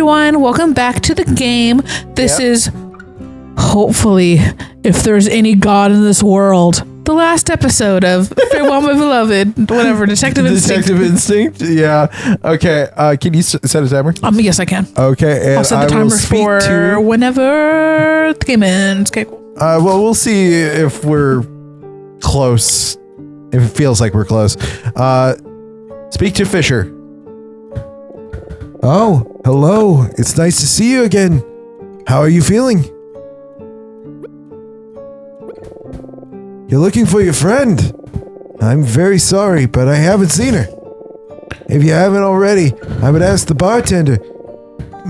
everyone. Welcome back to the game. This is, hopefully, if there's any God in this world, the last episode of Farewell My Beloved, whatever, Detective Instinct. Detective Instinct? Yeah. Okay. Can you set a timer? Yes, I can. Okay. And I'll set the timer for whenever the game ends. Okay, cool. Well, we'll see if we're close. If it feels like we're close. Speak to Fisher. Oh, hello. It's nice to see you again. How are you feeling? You're looking for your friend. I'm very sorry, but I haven't seen her. If you haven't already, I would ask the bartender.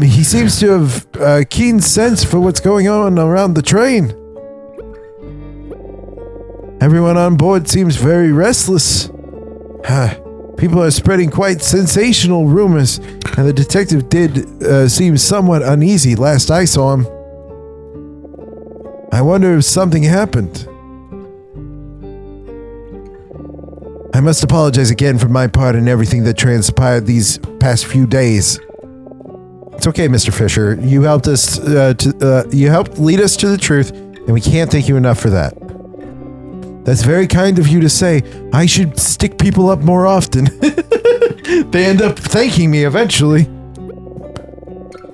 He seems to have a keen sense for what's going on around the train. Everyone on board seems very restless. People are spreading quite sensational rumors, and the detective did seem somewhat uneasy last I saw him. I wonder if something happened. I must apologize again for my part in everything that transpired these past few days. It's okay, Mr. Fisher. You helped us. You helped lead us to the truth, and we can't thank you enough for that. That's very kind of you to say. I should stick people up more often. They end up thanking me eventually.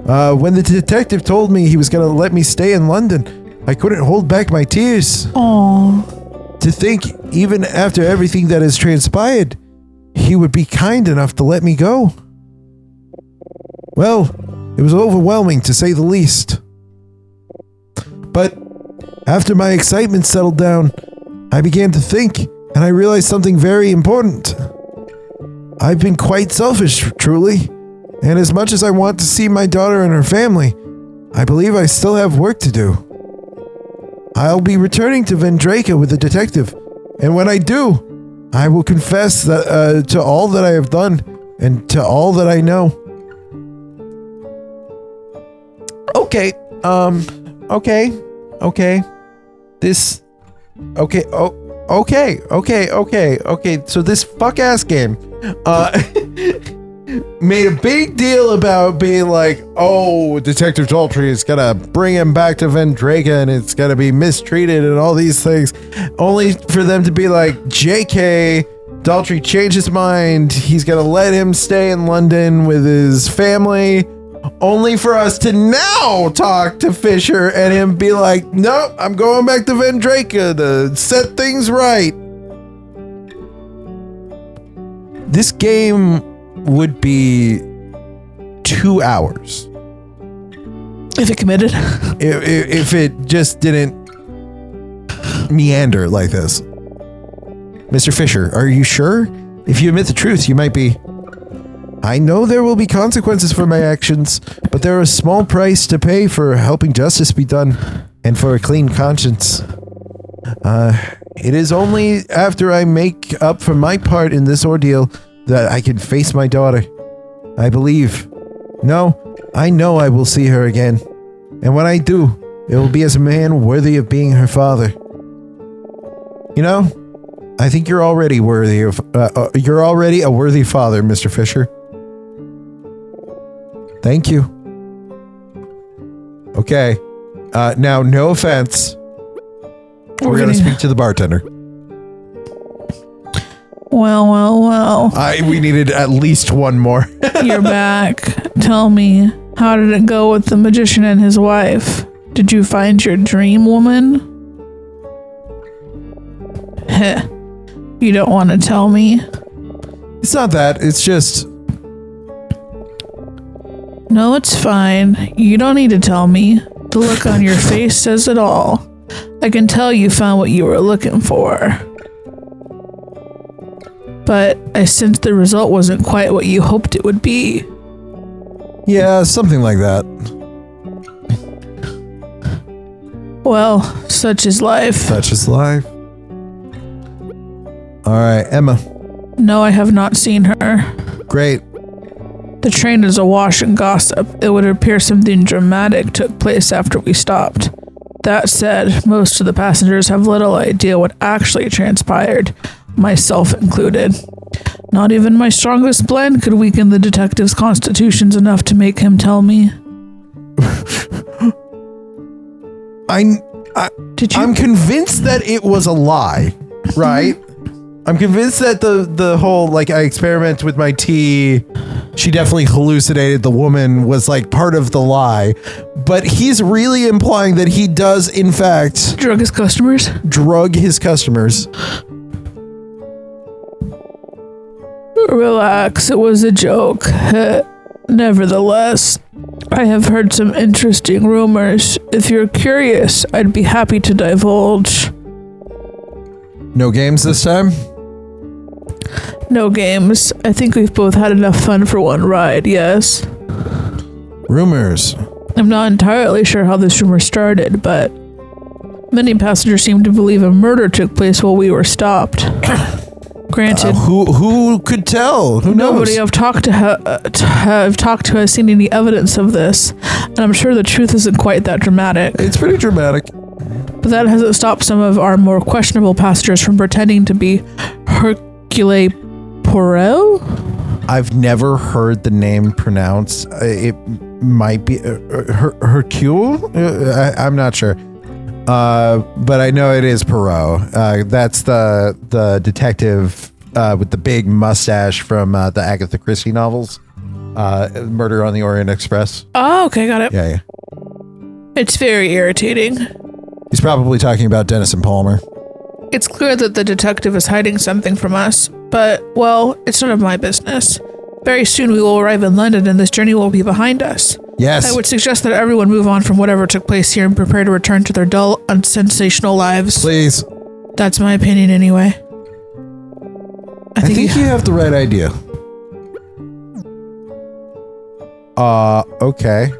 When the detective told me he was going to let me stay in London, I couldn't hold back my tears. Aww. To think, even after everything that has transpired, he would be kind enough to let me go. Well, it was overwhelming to say the least. But after my excitement settled down, I began to think, and I realized something very important. I've been quite selfish, truly, and as much as I want to see my daughter and her family, I believe I still have work to do. I'll be returning to Vendrake with the detective, and when I do, I will confess that to all that I have done and to all that I know. Okay. So this fuck-ass game made a big deal about being like, oh, Detective Daltrey is gonna bring him back to Vendrake and it's gonna be mistreated and all these things, only for them to be like, JK, Daltrey changed his mind, he's gonna let him stay in London with his family, only for us to now talk to Fisher and him be like, nope, I'm going back to Vendrake to set things right. This game would be 2 hours. If it committed? if it just didn't meander like this. Mr. Fisher, are you sure? If you admit the truth, you might be... I know there will be consequences for my actions, but there is a small price to pay for helping justice be done and for a clean conscience. It is only after I make up for my part in this ordeal that I can face my daughter. I believe. No, I know I will see her again. And when I do, it will be as a man worthy of being her father. You know, I think you're already worthy of, you're already a worthy father, Mr. Fisher. Thank you. Okay. Now, no offense. We're going to speak to the bartender. Well. We needed at least one more. You're back. Tell me, how did it go with the magician and his wife? Did you find your dream woman? Heh. You don't want to tell me? It's not that. It's just... No, it's fine. You don't need to tell me. The look on your face says it all. I can tell you found what you were looking for. But I sensed the result wasn't quite what you hoped it would be. Yeah, something like that. Well, such is life. Such is life. All right, Emma. No, I have not seen her. Great. The train is awash in gossip. It would appear something dramatic took place after we stopped. That said, most of the passengers have little idea what actually transpired, myself included. Not even my strongest blend could weaken the detective's constitutions enough to make him tell me. I'm convinced that it was a lie, right? I'm convinced that the whole, like, I experimented with my tea, she definitely hallucinated, the woman was like part of the lie, but he's really implying that he does in fact drug his customers. Relax, it was a joke. Nevertheless, I have heard some interesting rumors. If you're curious, I'd be happy to divulge. No games this time? No games. I think we've both had enough fun for one ride, yes? Rumors. I'm not entirely sure how this rumor started, but many passengers seem to believe a murder took place while we were stopped. Granted, who could tell? Who knows? Nobody I've talked to has seen any evidence of this, and I'm sure the truth isn't quite that dramatic. It's pretty dramatic. But that hasn't stopped some of our more questionable passengers from pretending to be Hercule Poirot? I've never heard the name pronounced. It might be Hercule? I'm not sure. But I know it is Poirot. That's the detective with the big mustache from the Agatha Christie novels. Murder on the Orient Express. Oh, okay, got it. Yeah. It's very irritating. He's probably talking about Dennis and Palmer. It's clear that the detective is hiding something from us, but, well, it's none of my business. Very soon we will arrive in London and this journey will be behind us. Yes. I would suggest that everyone move on from whatever took place here and prepare to return to their dull, unsensational lives. Please. That's my opinion anyway. I think you have the right idea. Okay.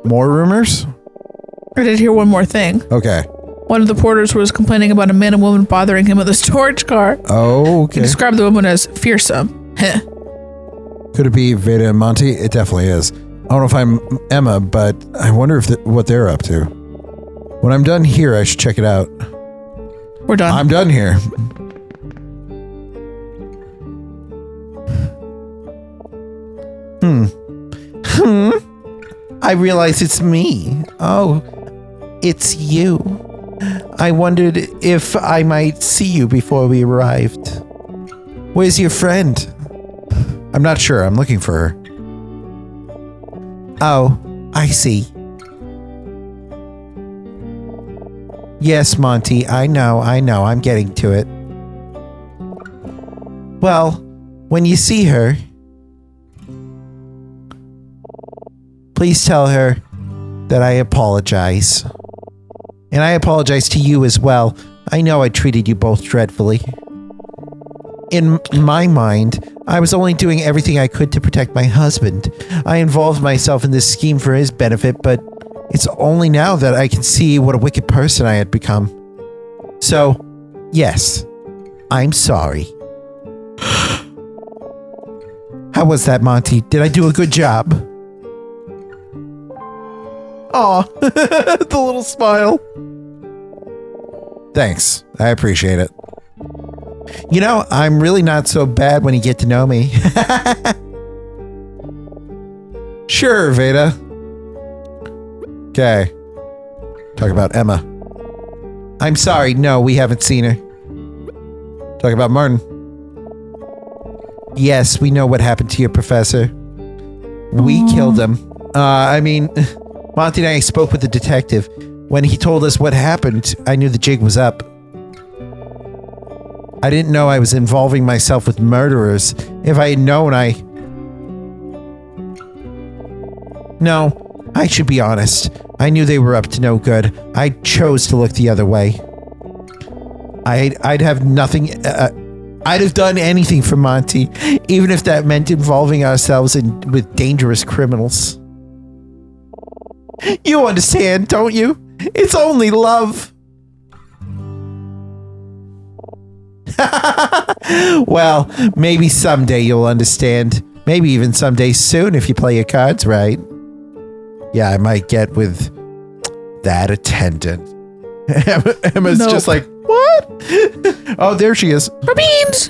More rumors? I did hear one more thing. Okay. One of the porters was complaining about a man and woman bothering him with a storage car. Oh, okay. He described the woman as fearsome. Heh. Could it be Veda and Monty? It definitely is. I don't know if I'm Emma, but I wonder if what they're up to. When I'm done here, I should check it out. We're done. I'm done here. I realize it's me. Oh, it's you. I wondered if I might see you before we arrived. Where's your friend? I'm not sure. I'm looking for her. Oh, I see. Yes, Monty, I know. I'm getting to it. Well, when you see her, please tell her that I apologize. And I apologize to you as well. I know I treated you both dreadfully. In my mind, I was only doing everything I could to protect my husband. I involved myself in this scheme for his benefit, but it's only now that I can see what a wicked person I had become. So, yes, I'm sorry. How was that, Monty? Did I do a good job? Aw, the little smile. Thanks. I appreciate it. You know, I'm really not so bad when you get to know me. Sure, Veda. Okay. Talk about Emma. I'm sorry, no, we haven't seen her. Talk about Martin. Yes, we know what happened to your professor. We killed him. Monty and I spoke with the detective. When he told us what happened, I knew the jig was up. I didn't know I was involving myself with murderers. If I had known, No, I should be honest. I knew they were up to no good. I chose to look the other way. I'd have nothing... I'd have done anything for Monty, even if that meant involving ourselves with dangerous criminals. You understand, don't you? It's only love. Well, maybe someday you'll understand. Maybe even someday soon if you play your cards right. Yeah, I might get with that attendant. Emma's just like, what? Oh, there she is. For beans.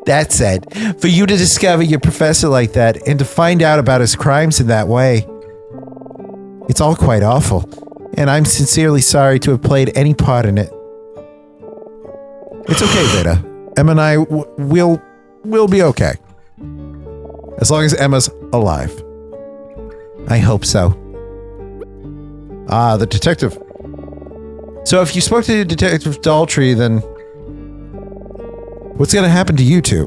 That said, for you to discover your professor like that and to find out about his crimes in that way, it's all quite awful. And I'm sincerely sorry to have played any part in it. It's okay, Veda. Emma and I we'll be okay. As long as Emma's alive. I hope so. Ah, the detective. So if you spoke to Detective Daltrey, then what's going to happen to you two?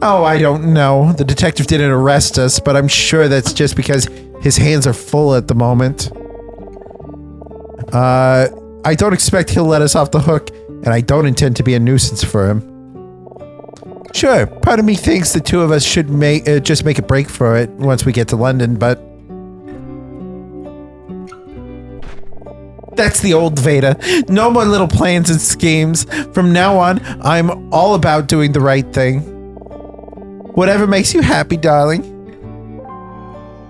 Oh, I don't know. The detective didn't arrest us, but I'm sure that's just because his hands are full at the moment. I don't expect he'll let us off the hook, and I don't intend to be a nuisance for him. Sure, part of me thinks the two of us should just make a break for it once we get to London, but that's the old Veda. No more little plans and schemes. From now on, I'm all about doing the right thing. Whatever makes you happy, darling.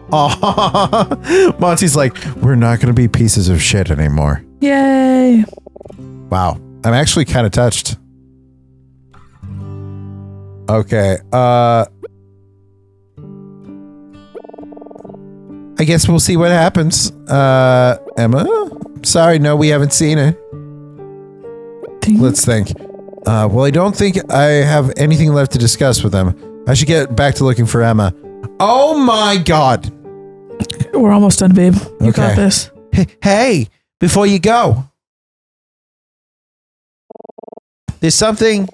Aww. Monty's like, we're not going to be pieces of shit anymore. Yay. Wow. I'm actually kind of touched. Okay. I guess we'll see what happens. Emma? Sorry, no, we haven't seen her. Let's think. Well, I don't think I have anything left to discuss with them. I should get back to looking for Emma. Oh my god! We're almost done, babe. You got this. Hey, before you go. There's something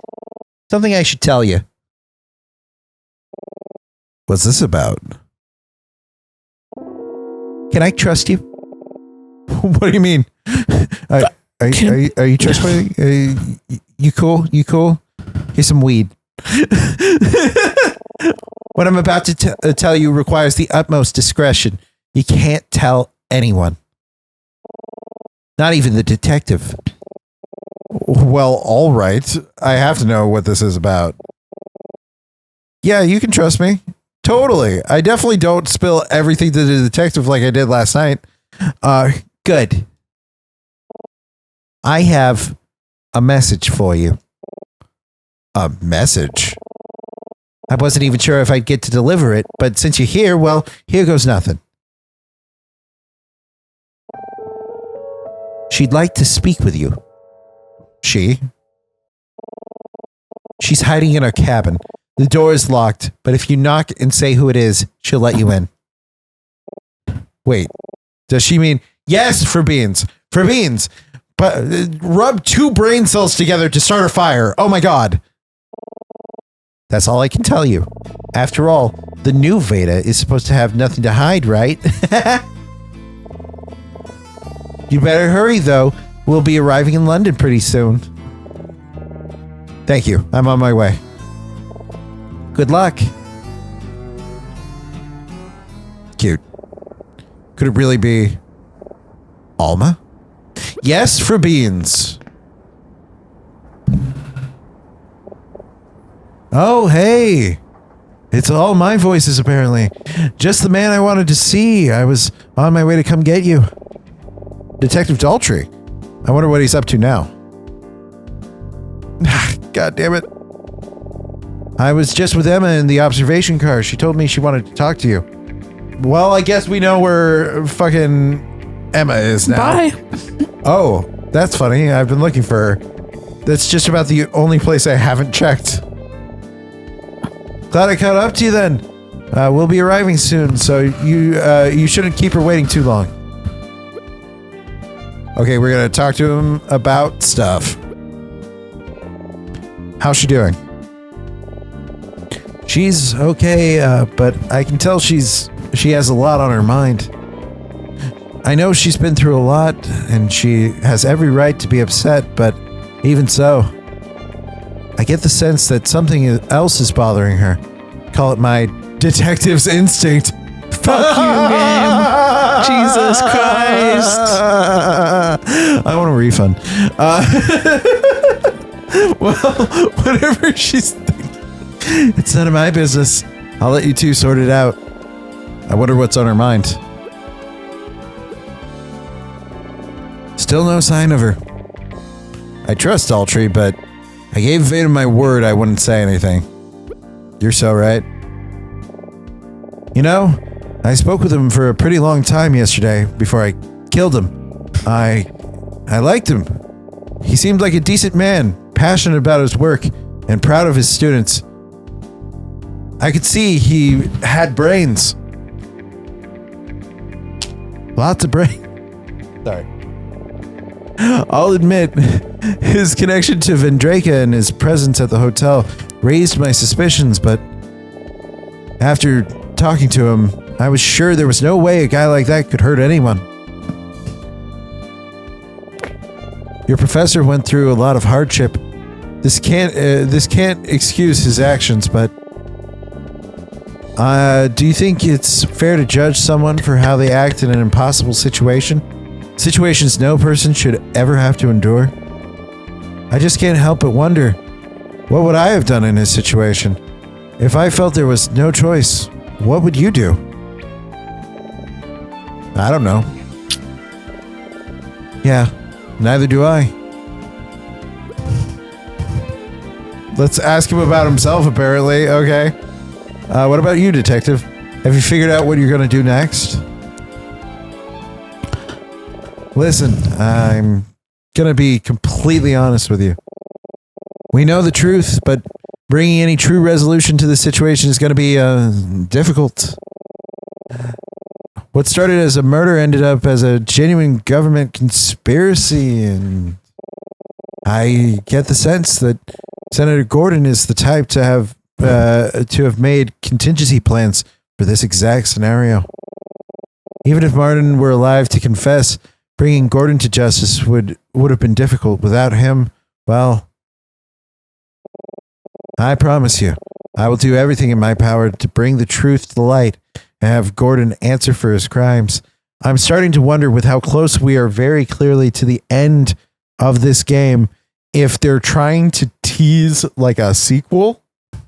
I should tell you. What's this about? Can I trust you? What do you mean? Are you trustworthy? You cool? You cool? Here's some weed. What I'm about to tell you requires the utmost discretion. You can't tell anyone. Not even the detective. Well, all right. I have to know what this is about. Yeah, you can trust me. Totally. I definitely don't spill everything to the detective like I did last night. Good. I have a message for you. A message? I wasn't even sure if I'd get to deliver it, but since you're here, well, here goes nothing. She'd like to speak with you. She? She's hiding in our cabin. The door is locked, but if you knock and say who it is, she'll let you in. Wait, does she mean, yes, for beans, but rub 2 brain cells together to start a fire. Oh my god. That's all I can tell you. After all, the new Veda is supposed to have nothing to hide, right? You better hurry, though. We'll be arriving in London pretty soon. Thank you. I'm on my way. Good luck. Cute. Could it really be Alma? Yes, for beans. Oh, hey. It's all my voices, apparently. Just the man I wanted to see. I was on my way to come get you. Detective Daltrey. I wonder what he's up to now. God damn it. I was just with Emma in the observation car. She told me she wanted to talk to you. Well, I guess we know where fucking Emma is now. Bye. Oh, that's funny. I've been looking for her. That's just about the only place I haven't checked. Glad I caught up to you then. We'll be arriving soon, so you shouldn't keep her waiting too long. Okay, we're gonna talk to him about stuff. How's she doing? She's okay, but I can tell she has a lot on her mind. I know she's been through a lot, and she has every right to be upset, but even so, I get the sense that something else is bothering her. Call it my detective's instinct. Fuck you, man. Jesus Christ. I want a refund. Well, whatever she's thinking, it's none of my business. I'll let you two sort it out. I wonder what's on her mind. Still no sign of her. I trust Daltrey, but I gave Veda my word I wouldn't say anything. You're so right. You know, I spoke with him for a pretty long time yesterday before I killed him. I liked him. He seemed like a decent man, passionate about his work, and proud of his students. I could see he had brains. Lots of brains. Sorry. I'll admit, his connection to Vendraka and his presence at the hotel raised my suspicions, but after talking to him, I was sure there was no way a guy like that could hurt anyone. Your professor went through a lot of hardship. This can't excuse his actions, but do you think it's fair to judge someone for how they act in an impossible situation? Situations no person should ever have to endure? I just can't help but wonder, what would I have done in his situation? If I felt there was no choice, what would you do? I don't know. Yeah, neither do I. Let's ask him about himself, apparently. Okay. What about you, detective? Have you figured out what you're going to do next? Listen, I'm going to be completely honest with you. We know the truth, but bringing any true resolution to this situation is going to be difficult. What started as a murder ended up as a genuine government conspiracy, and I get the sense that Senator Gordon is the type to have made contingency plans for this exact scenario. Even if Martin were alive to confess, bringing Gordon to justice would have been difficult. Without him, well, I promise you, I will do everything in my power to bring the truth to the light and have Gordon answer for his crimes. I'm starting to wonder, with how close we are very clearly to the end of this game, if they're trying to tease like a sequel.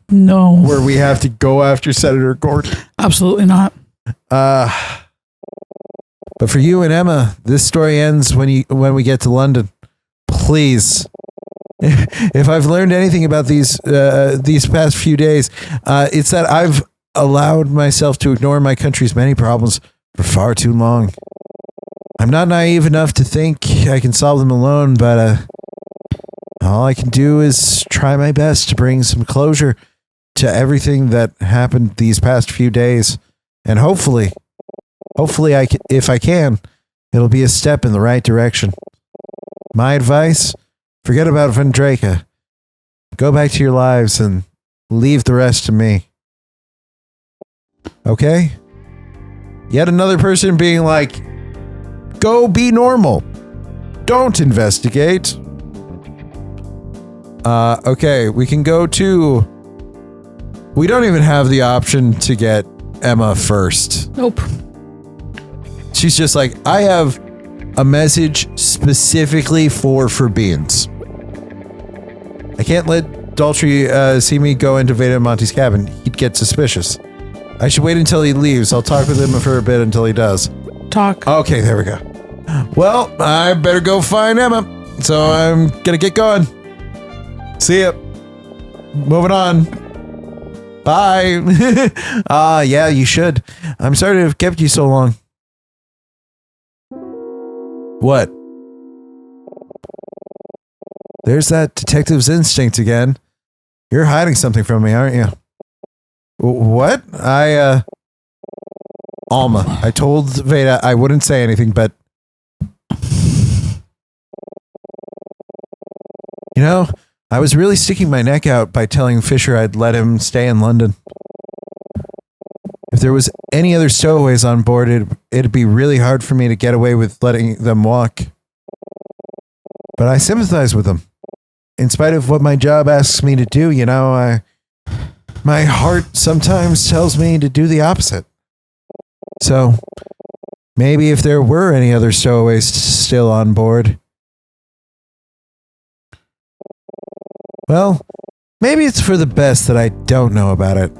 No. Where we have to go after Senator Gordon. Absolutely not. But for you and Emma, this story ends when we get to London. Please. If I've learned anything about these past few days, it's that I've allowed myself to ignore my country's many problems for far too long. I'm not naive enough to think I can solve them alone, but all I can do is try my best to bring some closure to everything that happened these past few days. And hopefully if I can, it'll be a step in the right direction. My advice, forget about Vendraka. Go back to your lives and leave the rest to me. Okay? Yet another person being like, go be normal. Don't investigate. Okay, we can go to... We don't even have the option to get Emma first. Nope. She's just like, I have a message specifically for Beans. I can't let Daltrey see me go into Veda and Monty's cabin. He'd get suspicious. I should wait until he leaves. I'll talk with him for a bit until he does. Talk. Okay, there we go. Well, I better go find Emma. So I'm gonna get going. See ya. Moving on. Bye. Yeah, you should. I'm sorry to have kept you so long. What? There's that detective's instinct again. You're hiding something from me, aren't you? What? Alma, I told Veda I wouldn't say anything, but... You know, I was really sticking my neck out by telling Fisher I'd let him stay in London. If there was any other stowaways on board, it'd be really hard for me to get away with letting them walk. But I sympathize with them. In spite of what my job asks me to do, you know, my heart sometimes tells me to do the opposite. So, maybe if there were any other stowaways still on board... Well, maybe it's for the best that I don't know about it.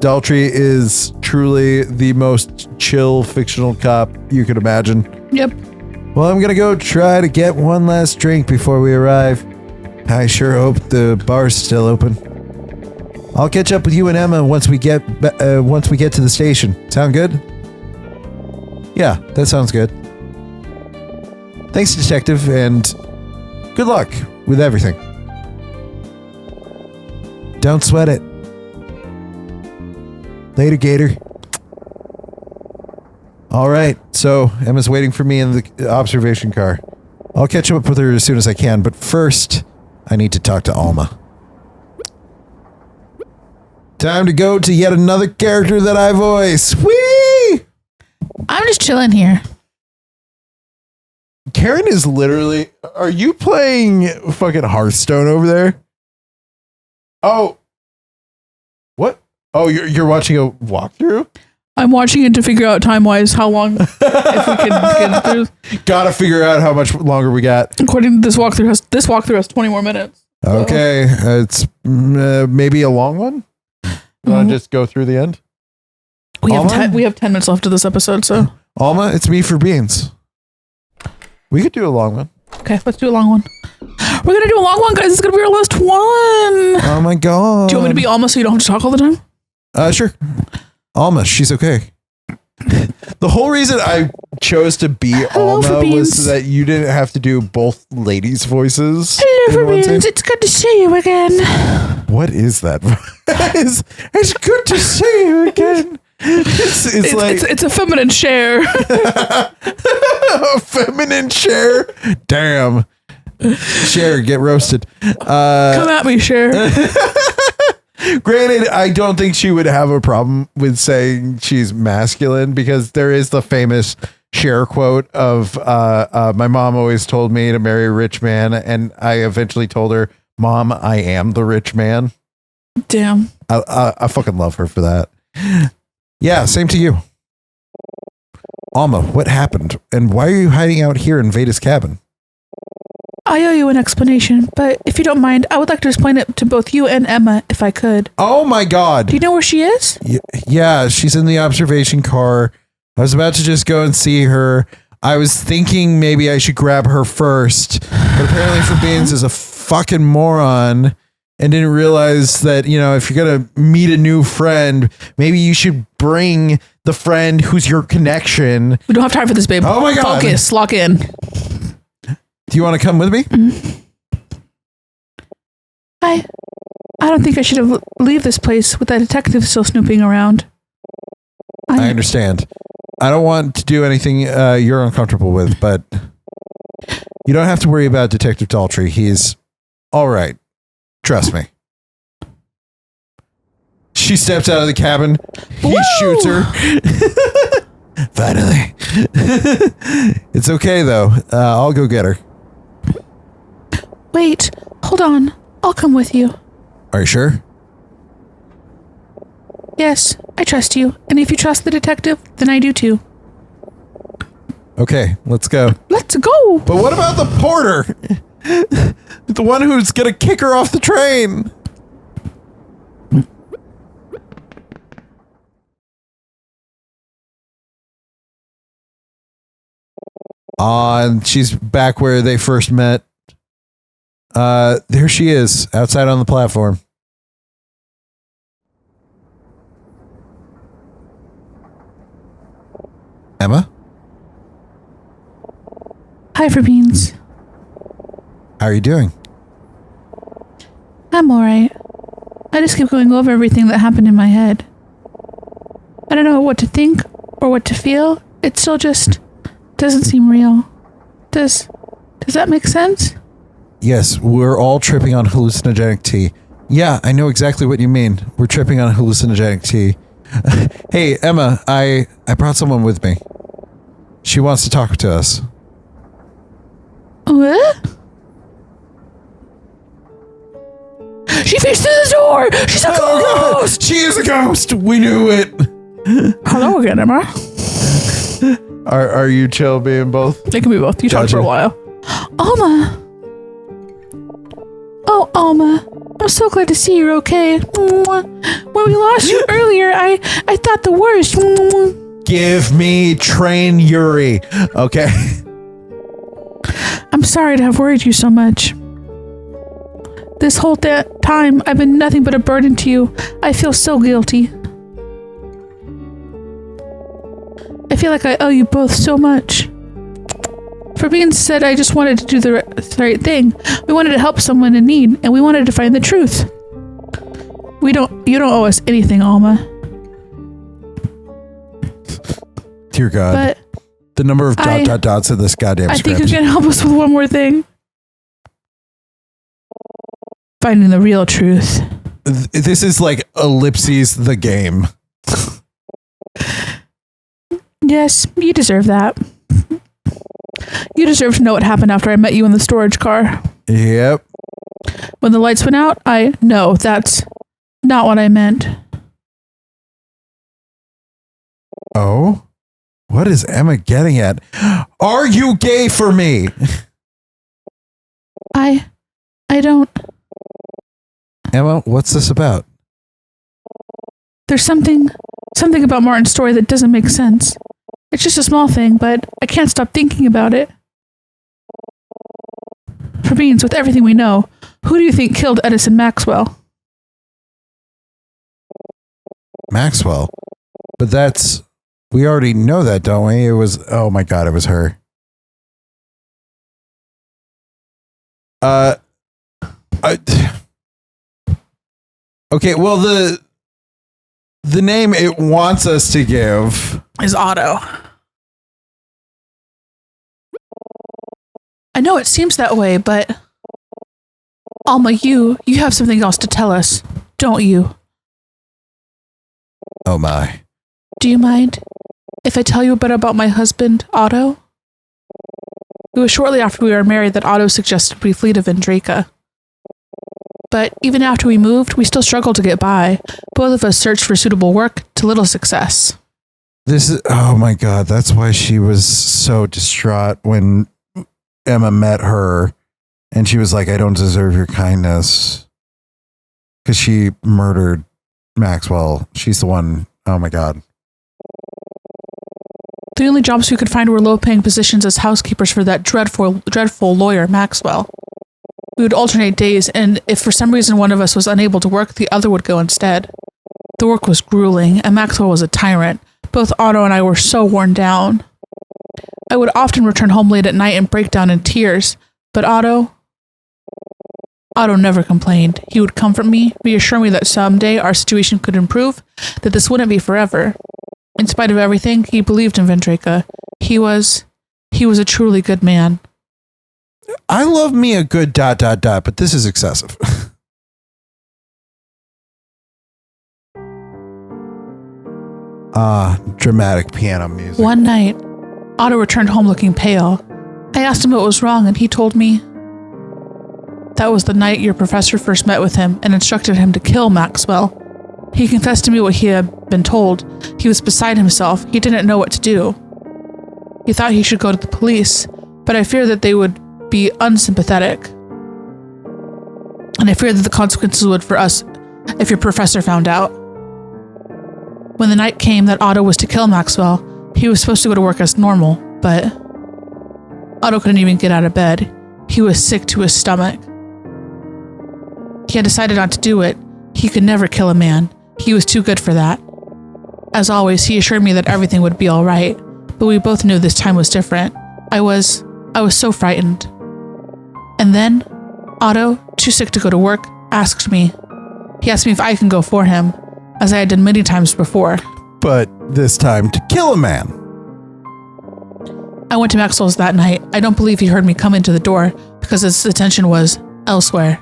Daltrey is truly the most chill fictional cop you could imagine. Yep. Well, I'm going to go try to get one last drink before we arrive. I sure hope the bar's still open. I'll catch up with you and Emma once we get to the station. Sound good? Yeah, that sounds good. Thanks, Detective, and good luck with everything. Don't sweat it. Later, Gator. All right, so Emma's waiting for me in the observation car. I'll catch up with her as soon as I can, but first, I need to talk to Alma. Time to go to yet another character that I voice. Whee! I'm just chilling here. Karen is literally... Are you playing fucking Hearthstone over there? Oh. What? Oh, you're watching a walkthrough? I'm watching it to figure out time-wise how long if we can get through. Gotta figure out how much longer we got. According to this walkthrough has 20 more minutes. So. Okay, it's maybe a long one. Want to just go through the end? We have 10 minutes left of this episode, so. Alma, it's me for beans. We could do a long one. Okay, let's do a long one. We're gonna do a long one, guys. It's gonna be our last one. Oh my god. Do you want me to be Alma so you don't have to talk all the time? Sure. Alma, she's okay. The whole reason I chose to be Alma was so that you didn't have to do both ladies' voices. Hello, Fabians. It's good to see you again. What is that? It's good to see you again. It's a feminine share. A feminine share? Damn. Cher, get roasted. Come at me, Cher. Granted, I don't think she would have a problem with saying she's masculine because there is the famous Cher quote of my mom always told me to marry a rich man, and I eventually told her, Mom, I am the rich man. Damn. I fucking love her for that. Yeah, same to you. Alma, what happened? And why are you hiding out here in Veda's cabin? I owe you an explanation, but if you don't mind, I would like to explain it to both you and Emma, if I could. Oh my god. Do you know where she is? Yeah, she's in the observation car. I was about to just go and see her. I was thinking maybe I should grab her first, but apparently Fabians is a fucking moron and didn't realize that, you know, if you're going to meet a new friend, maybe you should bring the friend who's your connection. We don't have time for this, babe. Oh my god. Focus, lock in. Do you want to come with me? I don't think I should have leave this place with that detective still snooping around. I understand. I don't want to do anything you're uncomfortable with, but you don't have to worry about Detective Daltrey. He's all right. Trust me. She steps out of the cabin. He shoots her. Finally. It's okay, though. I'll go get her. Wait, hold on. I'll come with you. Are you sure? Yes, I trust you. And if you trust the detective, then I do too. Okay, let's go. Let's go! But what about the porter? The one who's gonna kick her off the train? And she's back where they first met. There she is, outside on the platform. Emma? Hi, Fabians. How are you doing? I'm alright. I just keep going over everything that happened in my head. I don't know what to think or what to feel. It still just doesn't seem real. Does that make sense? Yes, we're all tripping on hallucinogenic tea. Yeah, I know exactly what you mean. We're tripping on hallucinogenic tea. Hey, Emma, I brought someone with me. She wants to talk to us. What? She fits through the door! She's a ghost! She is a ghost! We knew it! Hello again, Emma. Are you chill being both? They can be both. You talked for a while. Alma! Oh, Alma. I'm so glad to see you're okay. When we lost you earlier, I thought the worst. Forgive me, train Yuri. Okay. I'm sorry to have worried you so much. This whole time, I've been nothing but a burden to you. I feel so guilty. I feel like I owe you both so much. For being said, I just wanted to do the right thing. We wanted to help someone in need, and we wanted to find the truth. You don't owe us anything, Alma. Dear God. But the number of dots in this goddamn script. I think you can help us with one more thing. Finding the real truth. This is like ellipses the game. Yes, you deserve that. You deserve to know what happened after I met you in the storage car. Yep. When the lights went out, no, that's not what I meant. Oh? What is Emma getting at? Are you gay for me? I don't. Emma, what's this about? There's something about Martin's story that doesn't make sense. It's just a small thing, but I can't stop thinking about it. For beings, with everything we know, who do you think killed Edison Maxwell? Maxwell? But we already know that, don't we? It was, oh my God, it was her. Okay, well, the name it wants us to give is Otto. I know it seems that way, but Alma, you have something else to tell us, don't you? Oh my. Do you mind if I tell you a bit about my husband, Otto? It was shortly after we were married that Otto suggested we flee to Vendraka. But even after we moved, we still struggled to get by. Both of us searched for suitable work, to little success. Oh my God, that's why she was so distraught when Emma met her and she was like, I don't deserve your kindness. Because she murdered Maxwell. She's the one. Oh my God. The only jobs we could find were low-paying positions as housekeepers for that dreadful lawyer, Maxwell. We would alternate days, and if for some reason one of us was unable to work, the other would go instead. The work was grueling, and Maxwell was a tyrant. Both Otto and I were so worn down. I would often return home late at night and break down in tears, but Otto never complained. He would comfort me, reassure me that someday our situation could improve, that this wouldn't be forever. In spite of everything, he believed in Vendraka. He was a truly good man. I love me a good ... but this is excessive. Dramatic piano music. One night, Otto returned home looking pale. I asked him what was wrong, and he told me that was the night your professor first met with him and instructed him to kill Maxwell. He confessed to me what he had been told. He was beside himself. He didn't know what to do. He thought he should go to the police, but I feared that they would be unsympathetic. And I feared that the consequences would for us if your professor found out. When the night came that Otto was to kill Maxwell, he was supposed to go to work as normal, but Otto couldn't even get out of bed. He was sick to his stomach. He had decided not to do it. He could never kill a man. He was too good for that. As always, he assured me that everything would be all right, but we both knew this time was different. I was so frightened. And then, Otto, too sick to go to work, asked me. He asked me if I can go for him, as I had done many times before. But this time to kill a man. I went to Maxwell's that night. I don't believe he heard me come into the door because his attention was elsewhere.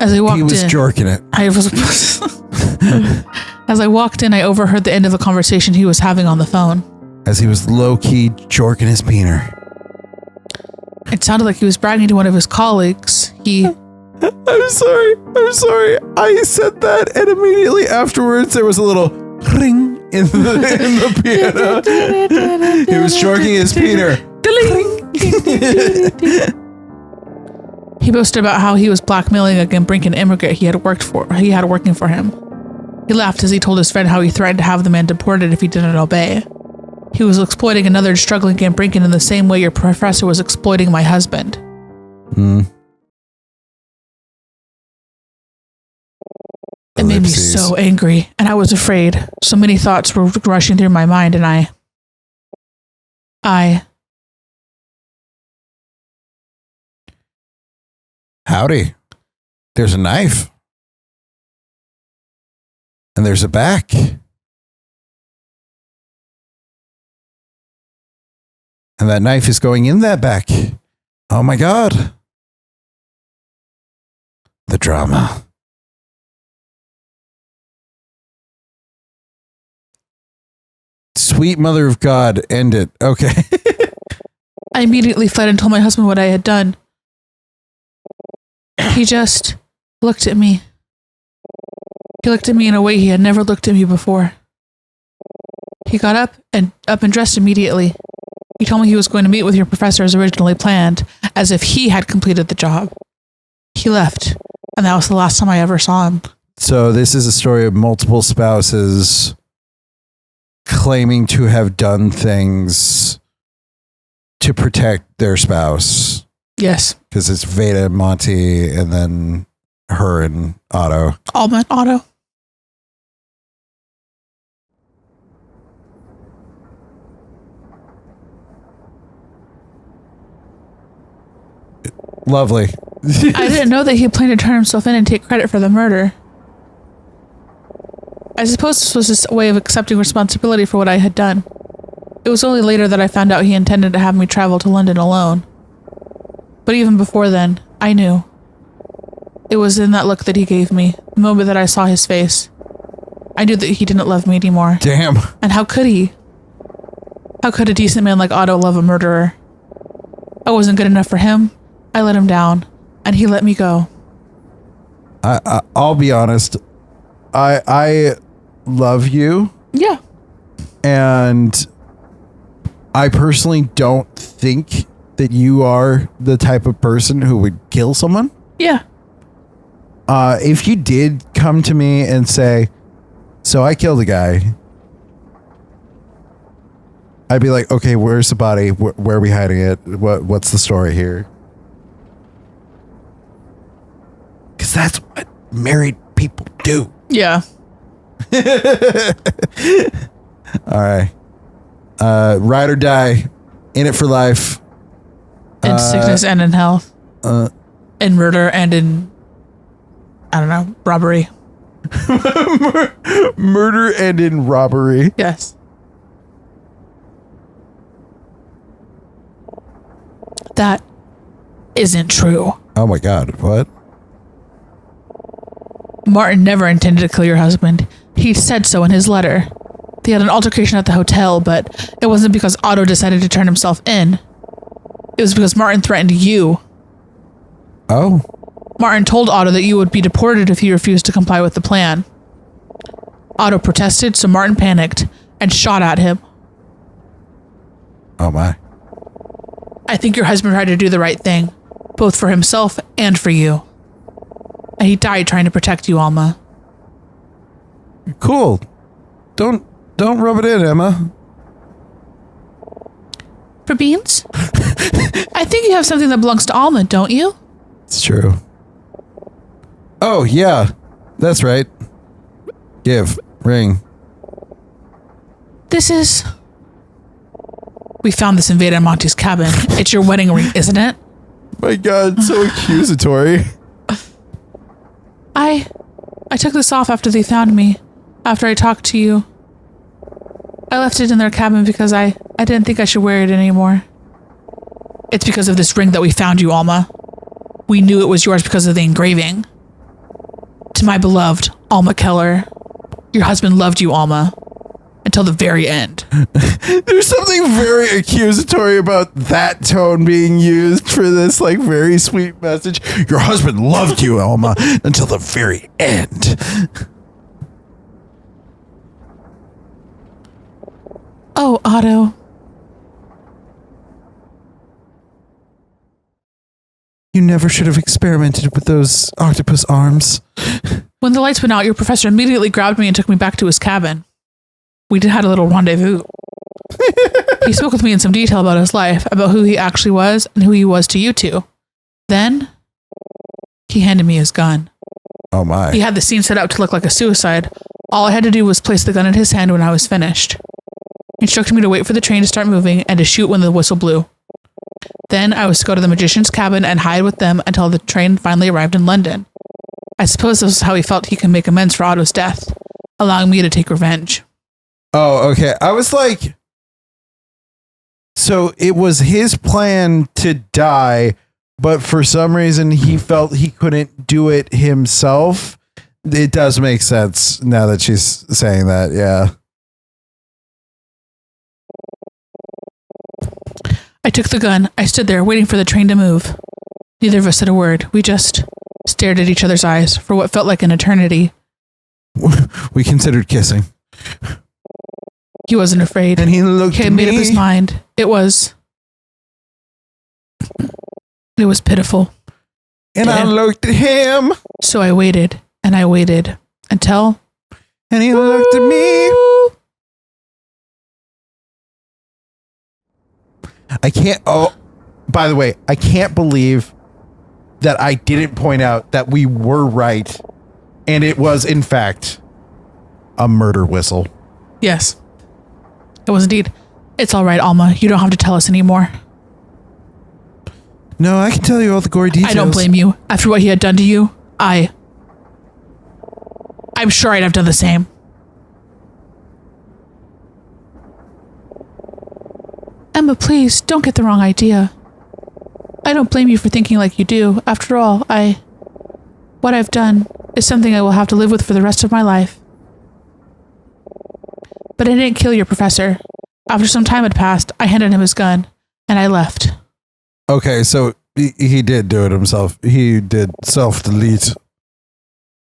As I walked in, he was jorking it. As I walked in, I overheard the end of the conversation he was having on the phone. As he was low-key jorking his peener. It sounded like he was bragging to one of his colleagues. I'm sorry. I said that, and immediately afterwards there was a little ring in the piano. He was jorking his peener. He boasted about how he was blackmailing a Gimbrican immigrant he had working for him. He laughed as he told his friend how he threatened to have the man deported if he didn't obey. He was exploiting another struggling Camp Brinken in the same way your professor was exploiting my husband. It made me so angry, and I was afraid. So many thoughts were rushing through my mind, and I... Howdy. There's a knife. And there's a back. And that knife is going in that back. Oh my God. The drama. Sweet mother of God, end it. Okay. I immediately fled and told my husband what I had done. He just looked at me. He looked at me in a way he had never looked at me before. He got up and dressed immediately. He told me he was going to meet with your professor as originally planned, as if he had completed the job. He left, and that was the last time I ever saw him. So this is a story of multiple spouses claiming to have done things to protect their spouse. Yes. Because it's Veda and Monty, and then her and Otto. Alma and Otto. Lovely. I didn't know that he planned to turn himself in and take credit for the murder. I suppose this was his way of accepting responsibility for what I had done. It was only later that I found out he intended to have me travel to London alone. But even before then, I knew. It was in that look that he gave me, the moment that I saw his face. I knew that he didn't love me anymore. Damn. And how could he? How could a decent man like Otto love a murderer? I wasn't good enough for him. I let him down, and he let me go. I'll be honest. I love you. Yeah. And I personally don't think that you are the type of person who would kill someone. Yeah. If you did come to me and say, so I killed a guy, I'd be like, okay, where's the body? Where are we hiding it? What's the story here? Because that's what married people do. Yeah. All right. Ride or die. In it for life. In sickness and in health. In murder and in, I don't know, robbery. Murder and in robbery. Yes. That isn't true. Oh my God. What? Martin never intended to kill your husband. He said so in his letter. They had an altercation at the hotel, but it wasn't because Otto decided to turn himself in. It was because Martin threatened you. Oh. Martin told Otto that you would be deported if he refused to comply with the plan. Otto protested, so Martin panicked and shot at him. Oh my. I think your husband tried to do the right thing, both for himself and for you. And he died trying to protect you, Alma. Cool. Don't rub it in, Emma. For beans? I think you have something that belongs to Alma, don't you? It's true. Oh, yeah. That's right. Give. Ring. This is... We found this in Veda and Monty's cabin. It's your wedding ring, isn't it? My God, so accusatory. I took this off after they found me. After I talked to you. I left it in their cabin because I didn't think I should wear it anymore. It's because of this ring that we found you, Alma. We knew it was yours because of the engraving. To my beloved, Alma Keller. Your husband loved you, Alma. Until the very end. There's something very accusatory about that tone being used for this, like, very sweet message. Your husband loved you, Alma, until the very end. Oh, Otto. You never should have experimented with those octopus arms. When the lights went out, your professor immediately grabbed me and took me back to his cabin. We had a little rendezvous. He spoke with me in some detail about his life, about who he actually was and who he was to you two. Then, he handed me his gun. Oh my. He had the scene set up to look like a suicide. All I had to do was place the gun in his hand when I was finished. He instructed me to wait for the train to start moving and to shoot when the whistle blew. Then I was to go to the magician's cabin and hide with them until the train finally arrived in London. I suppose this was how he felt he could make amends for Otto's death, allowing me to take revenge. Oh, okay. I was like, so it was his plan to die, but for some reason he felt he couldn't do it himself. It does make sense now that she's saying that, yeah. I took the gun. I stood there waiting for the train to move. Neither of us said a word. We just stared at each other's eyes for what felt like an eternity. We considered kissing. He wasn't afraid. And he looked He had made up his mind. It was pitiful. And I looked at him. So I waited, and I waited until... And he looked at me. I can't... Oh, by the way, I can't believe that I didn't point out that we were right. And it was, in fact, a murder whistle. Yes. It was indeed. It's all right, Alma. You don't have to tell us anymore. No, I can tell you all the gory details. I don't blame you. After what he had done to you, I'm sure I'd have done the same. Emma, please, don't get the wrong idea. I don't blame you for thinking like you do. After all, what I've done is something I will have to live with for the rest of my life. But I didn't kill your professor. After some time had passed, I handed him his gun, and I left. Okay, so he did do it himself. He did self-delete.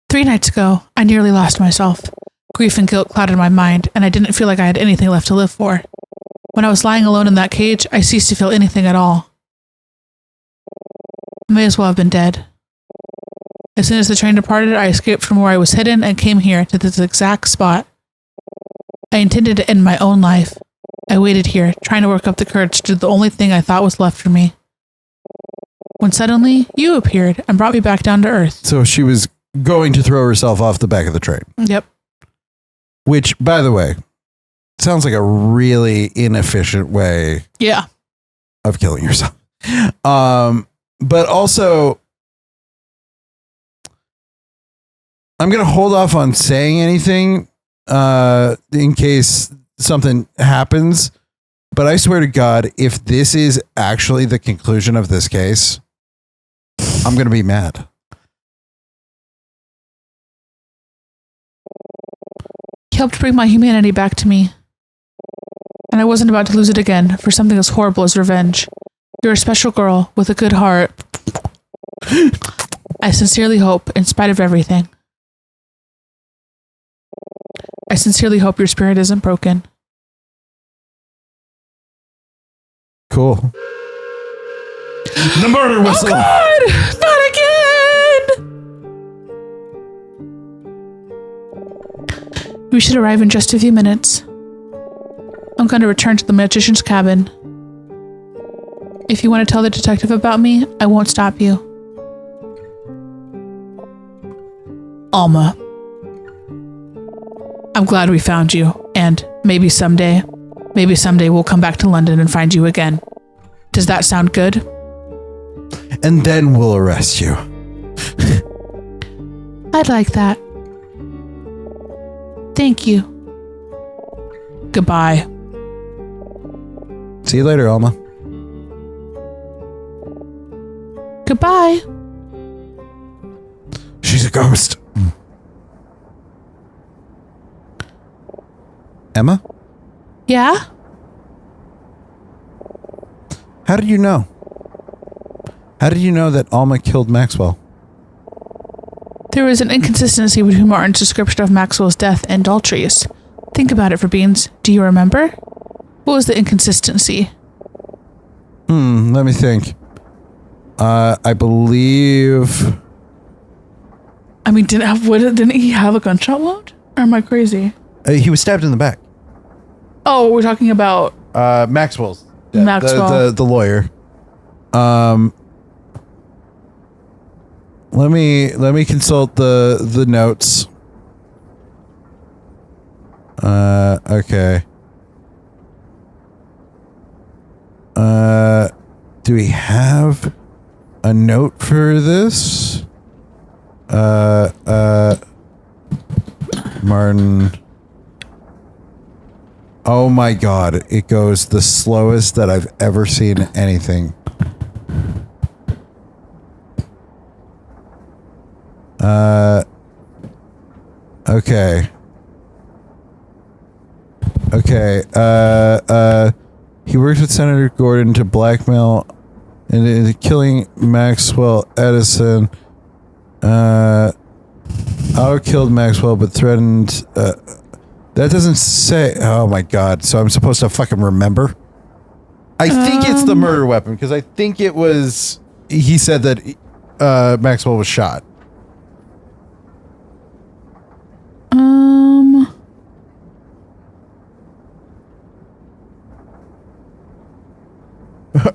3 nights ago, I nearly lost myself. Grief and guilt clouded my mind, and I didn't feel like I had anything left to live for. When I was lying alone in that cage, I ceased to feel anything at all. I may as well have been dead. As soon as the train departed, I escaped from where I was hidden and came here to this exact spot. I intended to end my own life. I waited here, trying to work up the courage to do the only thing I thought was left for me. When suddenly, you appeared and brought me back down to earth. So she was going to throw herself off the back of the train. Yep. Which, by the way, sounds like a really inefficient way of killing yourself. But also, I'm going to hold off on saying anything in case something happens. But I swear to God, if this is actually the conclusion of this case, I'm going to be mad. He helped bring my humanity back to me. And I wasn't about to lose it again for something as horrible as revenge. You're a special girl with a good heart. I sincerely hope, in spite of everything, I sincerely hope your spirit isn't broken. Cool. The murder whistle. Oh God! Not again! We should arrive in just a few minutes. I'm going to return to the magician's cabin. If you want to tell the detective about me, I won't stop you. Alma. I'm glad we found you, and maybe someday we'll come back to London and find you again. Does that sound good? And then we'll arrest you. I'd like that. Thank you. Goodbye. See you later, Alma. Goodbye. She's a ghost. Emma? Yeah? How did you know? How did you know that Alma killed Maxwell? There was an inconsistency between Martin's description of Maxwell's death and Daltrey's. Think about it, for beans. Do you remember? What was the inconsistency? Let me think. I believe I mean, didn't he have a gunshot wound? Or am I crazy? He was stabbed in the back. Oh, we're talking about Maxwell's. Maxwell. The lawyer. Let me consult the notes. Okay. Do we have a note for this? Martin. Oh my god, it goes the slowest that I've ever seen anything. Okay. He worked with Senator Gordon to blackmail and killing Maxwell Edison. Otto killed Maxwell but threatened, that doesn't say, oh my god, so I'm supposed to fucking remember? I think it's the murder weapon, because I think it was, he said that Maxwell was shot.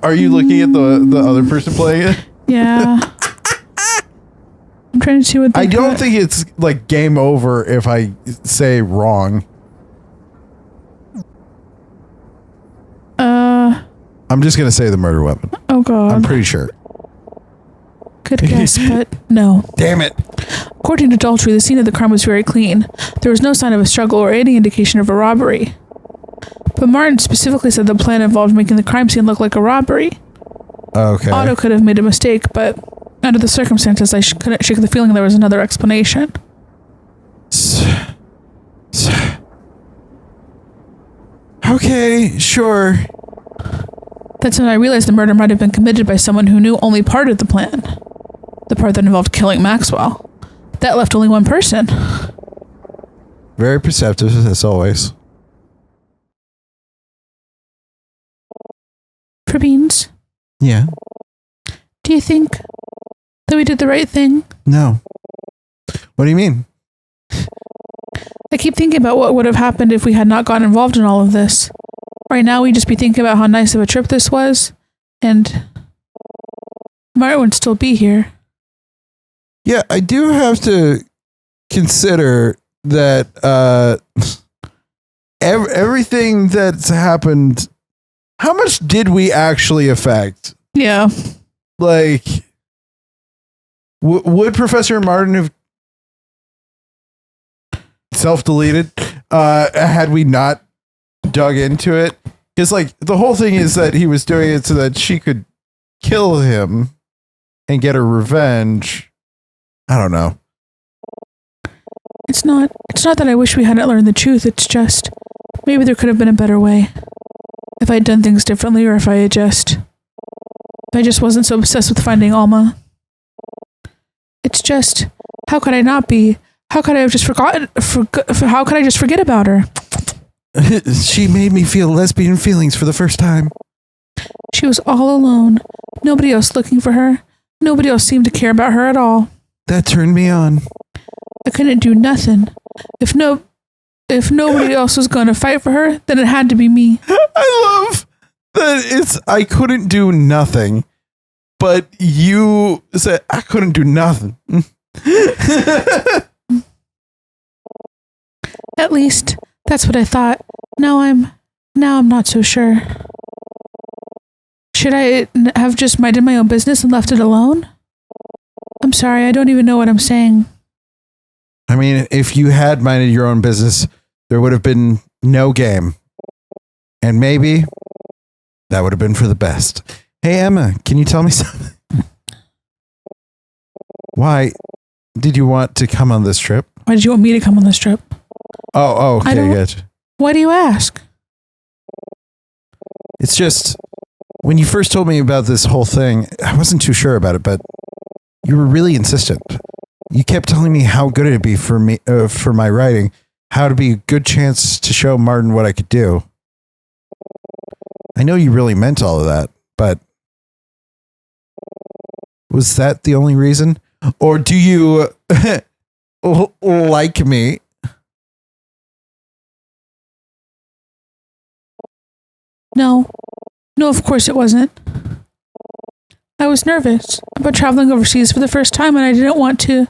Are you looking at the other person playing it? Yeah. I'm trying to see what I don't think it's like game over if I say wrong. I'm just gonna say the murder weapon. Oh god. I'm pretty sure. Good guess, but no. Damn it. According to Daltrey, the scene of the crime was very clean. There was no sign of a struggle or any indication of a robbery. But Martin specifically said the plan involved making the crime scene look like a robbery. Okay. Otto could have made a mistake, but under the circumstances, I couldn't shake the feeling there was another explanation. Okay, sure. That's when I realized the murder might have been committed by someone who knew only part of the plan. The part that involved killing Maxwell. That left only one person. Very perceptive, as always. For beans. Yeah. Do you think that we did the right thing? No. What do you mean? I keep thinking about what would have happened if we had not gotten involved in all of this. Right now, we'd just be thinking about how nice of a trip this was, and Martin would still be here. Yeah, I do have to consider that everything that's happened, how much did we actually affect? Yeah. Like, would Professor Martin have self-deleted had we not dug into it? Because, like, the whole thing is that he was doing it so that she could kill him and get her revenge. I don't know. It's not that I wish we hadn't learned the truth. It's just maybe there could have been a better way. If I'd done things differently, or if I just wasn't so obsessed with finding Alma. It's just, how could I not be? How could I have just how could I just forget about her? She made me feel lesbian feelings for the first time. She was all alone. Nobody else looking for her. Nobody else seemed to care about her at all. That turned me on. I couldn't do nothing. If nobody else was going to fight for her, then it had to be me. I love that I couldn't do nothing, but you said I couldn't do nothing. At least that's what I thought. Now I'm not so sure. Should I have just minded my own business and left it alone? I'm sorry, I don't even know what I'm saying. I mean, if you had minded your own business, there would have been no game. And maybe that would have been for the best. Hey, Emma, can you tell me something? Why did you want to come on this trip? Why did you want me to come on this trip? Oh, okay, gotcha. Why do you ask? It's just, when you first told me about this whole thing, I wasn't too sure about it, but you were really insistent. You kept telling me how good it'd be for me, for my writing, how to be a good chance to show Martin what I could do. I know you really meant all of that, but was that the only reason? Or do you like me? No. No, of course it wasn't. I was nervous about traveling overseas for the first time, and I didn't want to.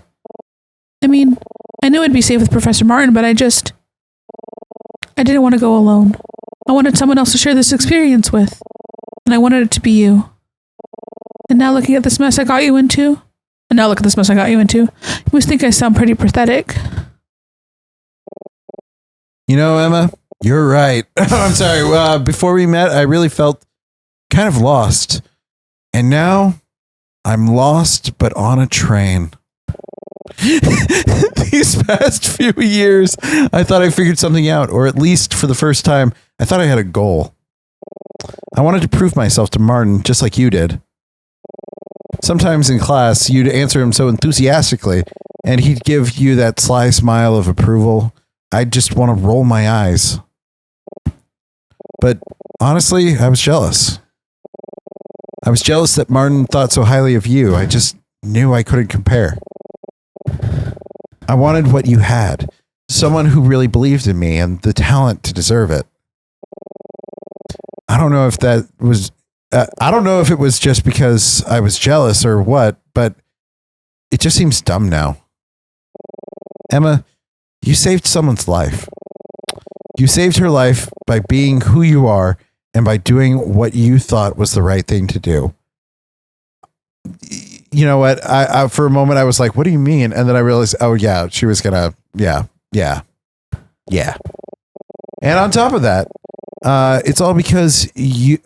I mean, I knew I'd be safe with Professor Martin, but I didn't want to go alone. I wanted someone else to share this experience with, and I wanted it to be you. And now looking at this mess I got you into, you must think I sound pretty pathetic. You know, Emma, you're right. I'm sorry. Before we met, I really felt kind of lost. And now I'm lost, but on a train. These past few years, I thought I figured something out, or at least for the first time, I thought I had a goal. I wanted to prove myself to Martin just like you did. Sometimes in class, you'd answer him so enthusiastically, and he'd give you that sly smile of approval. I'd just want to roll my eyes. But honestly, I was jealous. I was jealous that Martin thought so highly of you. I just knew I couldn't compare. I wanted what you had. Someone who really believed in me and the talent to deserve it. I don't know if it was just because I was jealous or what, but it just seems dumb now. Emma, you saved someone's life. You saved her life by being who you are and by doing what you thought was the right thing to do. You know what? I for a moment I was like, what do you mean? And then I realized, oh yeah, she was gonna, yeah. And on top of that, it's all because of you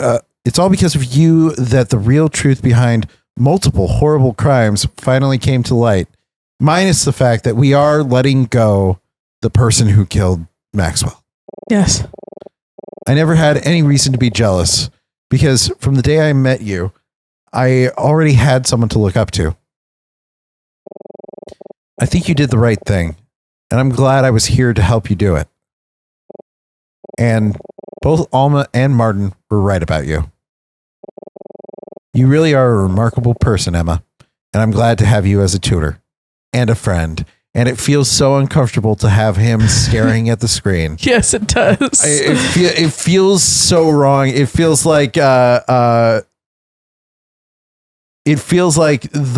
that the real truth behind multiple horrible crimes finally came to light. Minus the fact that we are letting go the person who killed Maxwell. Yes. I never had any reason to be jealous because from the day I met you, I already had someone to look up to. I think you did the right thing, and I'm glad I was here to help you do it. And both Alma and Martin were right about you. You really are a remarkable person, Emma, and I'm glad to have you as a tutor and a friend. And it feels so uncomfortable to have him staring at the screen. Yes, it does. It feels so wrong. It feels like the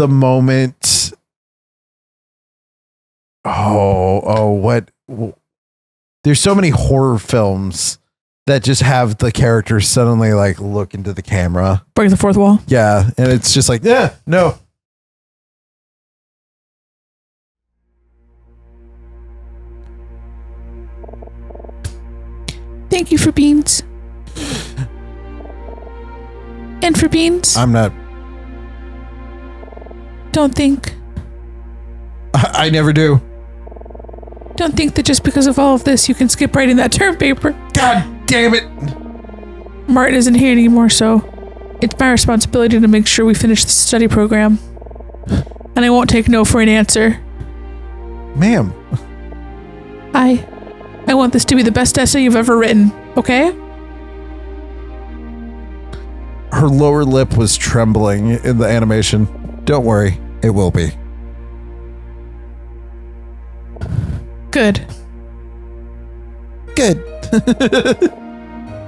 moment. What? There's so many horror films that just have the characters suddenly like look into the camera, break the fourth wall. Yeah, and it's just like, yeah, no. Thank you for beans. And for beans. I'm not. Don't think. I never do. Don't think that just because of all of this, you can skip writing that term paper. God damn it. Martin isn't here anymore, so it's my responsibility to make sure we finish the study program. And I won't take no for an answer. Ma'am. I want this to be the best essay you've ever written, okay? Her lower lip was trembling in the animation. Don't worry, it will be. Good. Good.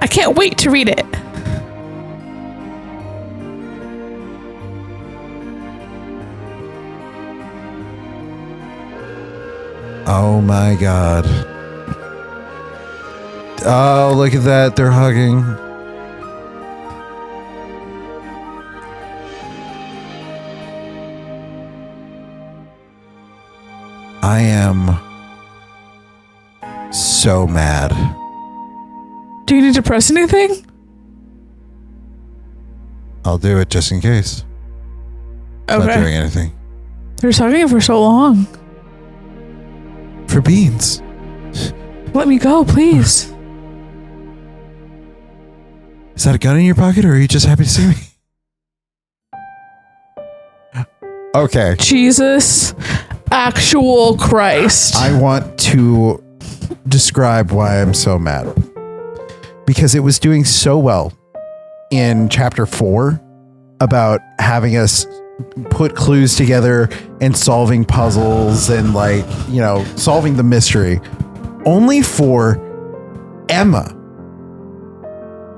I can't wait to read it. Oh my God. Oh, look at that. They're hugging. I am so mad. Do you need to press anything? I'll do it just in case. Okay. Not doing anything. They're talking for so long. For beans. Let me go, please. Is that a gun in your pocket, or are you just happy to see me? Okay. Jesus. Actual Christ. I want to describe why I'm so mad. Because it was doing so well in chapter 4 about having us put clues together and solving puzzles and like, you know, solving the mystery, only for Emma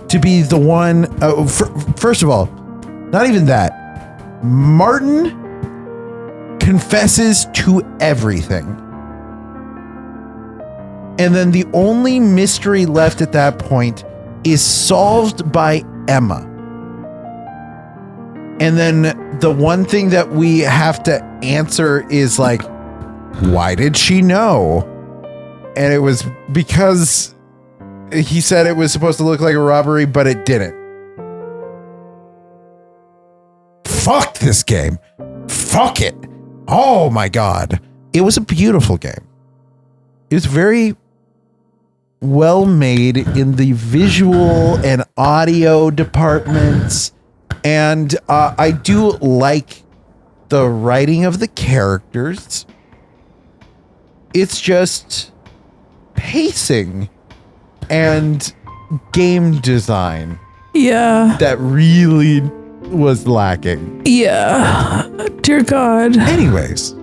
to be the one. First of all, not even that. Martin confesses to everything. And then the only mystery left at that point is solved by Emma. And then the one thing that we have to answer is like, why did she know? And it was because he said it was supposed to look like a robbery, but it didn't. Fuck this game. Fuck it. Oh my God. It was a beautiful game. It was very well made in the visual and audio departments. And I do like the writing of the characters. It's just pacing and game design. Yeah. That really was lacking. Yeah. Dear God. Anyways,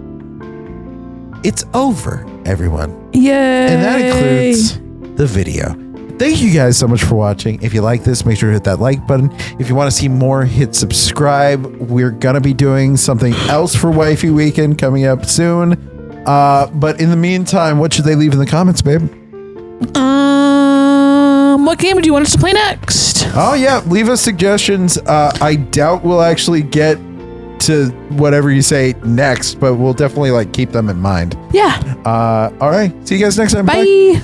it's over, everyone. Yay. And that includes the video. Thank you guys so much for watching. If you like this, make sure to hit that like button. If you want to see more, hit subscribe. We're going to be doing something else for Wifey Weekend coming up soon. But in the meantime, what should they leave in the comments, babe? What game do you want us to play next? Oh, yeah. Leave us suggestions. I doubt we'll actually get to whatever you say next, but we'll definitely like keep them in mind. Yeah. All right. See you guys next time. Bye.